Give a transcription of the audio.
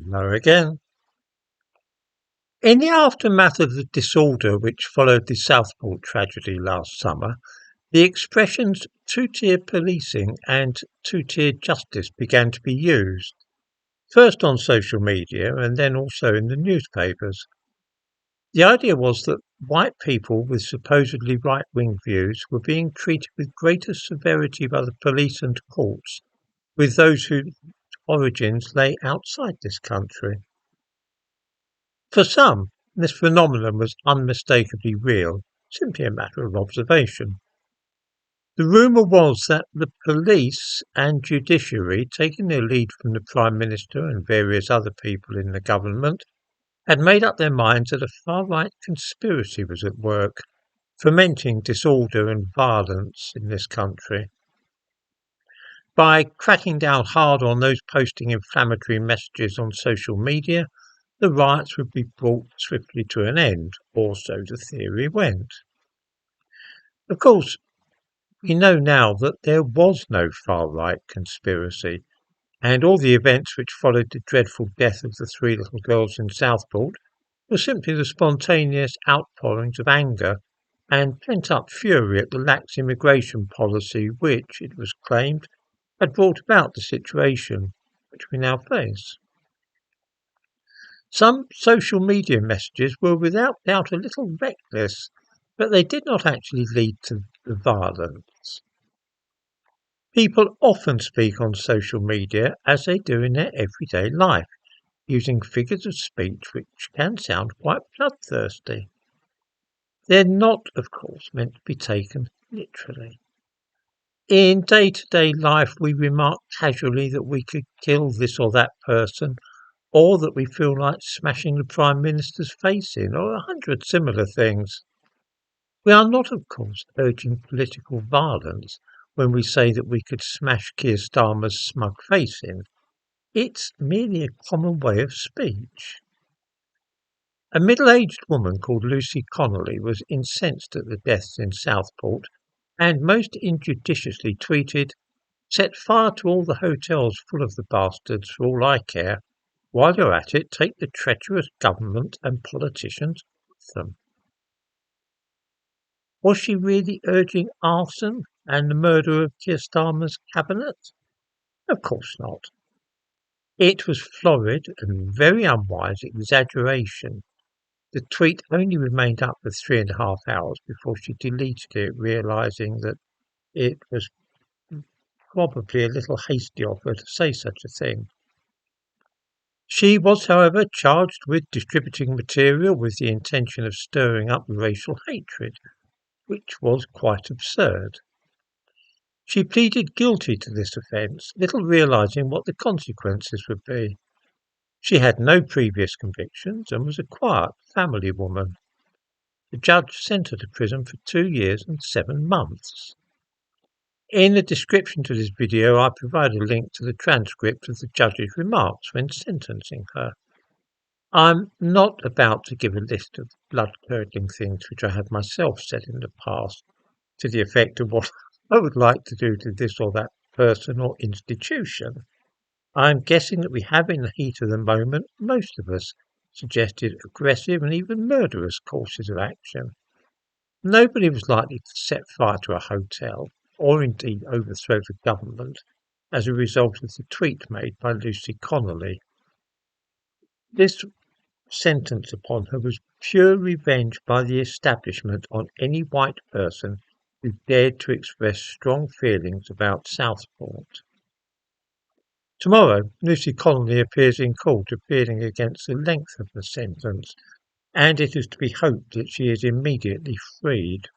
Hello again. In the aftermath of the disorder which followed the Southport tragedy last summer, the expressions two-tier policing and two-tier justice began to be used, first on social media and then also in the newspapers. The idea was that white people with supposedly right-wing views were being treated with greater severity by the police and courts, with those whose origins lay outside this country. For some, this phenomenon was unmistakably real, simply a matter of observation. The rumour was that the police and judiciary, taking their lead from the Prime Minister and various other people in the government, had made up their minds that a far-right conspiracy was at work, fomenting disorder and violence in this country. By cracking down hard on those posting inflammatory messages on social media, the riots would be brought swiftly to an end, or so the theory went. Of course, we know now that there was no far-right conspiracy, and all the events which followed the dreadful death of the three little girls in Southport were simply the spontaneous outpourings of anger and pent-up fury at the lax immigration policy which, it was claimed, had brought about the situation which we now face. Some social media messages were without doubt a little reckless, but they did not actually lead to the violence. People often speak on social media as they do in their everyday life, using figures of speech which can sound quite bloodthirsty. They're not, of course, meant to be taken literally. In day-to-day life, we remark casually that we could kill this or that person, or that we feel like smashing the Prime Minister's face in, or 100 similar things. We are not, of course, urging political violence when we say that we could smash Keir Starmer's smug face in. It's merely a common way of speech. A middle-aged woman called Lucy Connolly was incensed at the deaths in Southport and most injudiciously tweeted, "Set fire to all the hotels full of the bastards for all I care. While you're at it, take the treacherous government and politicians with them." Was she really urging arson and the murder of Keir Starmer's cabinet? Of course not. It was florid and very unwise exaggeration. The tweet only remained up for 3.5 hours before she deleted it, realising that it was probably a little hasty of her to say such a thing. She was, however, charged with distributing material with the intention of stirring up racial hatred, which was quite absurd. She pleaded guilty to this offence, little realising what the consequences would be. She had no previous convictions and was a quiet family woman. The judge sent her to prison for 2 years and 7 months. In the description to this video, I provide a link to the transcript of the judge's remarks when sentencing her. I'm not about to give a list of blood-curdling things which I have myself said in the past, to the effect of what I would like to do to this or that person or institution. I'm guessing that we have, in the heat of the moment, most of us, suggested aggressive and even murderous courses of action. Nobody was likely to set fire to a hotel, or indeed overthrow the government, as a result of the tweet made by Lucy Connolly. This sentence upon her was pure revenge by the establishment on any white person who dared to express strong feelings about Southport. Tomorrow, Lucy Connolly appears in court, appealing against the length of the sentence, and it is to be hoped that she is immediately freed.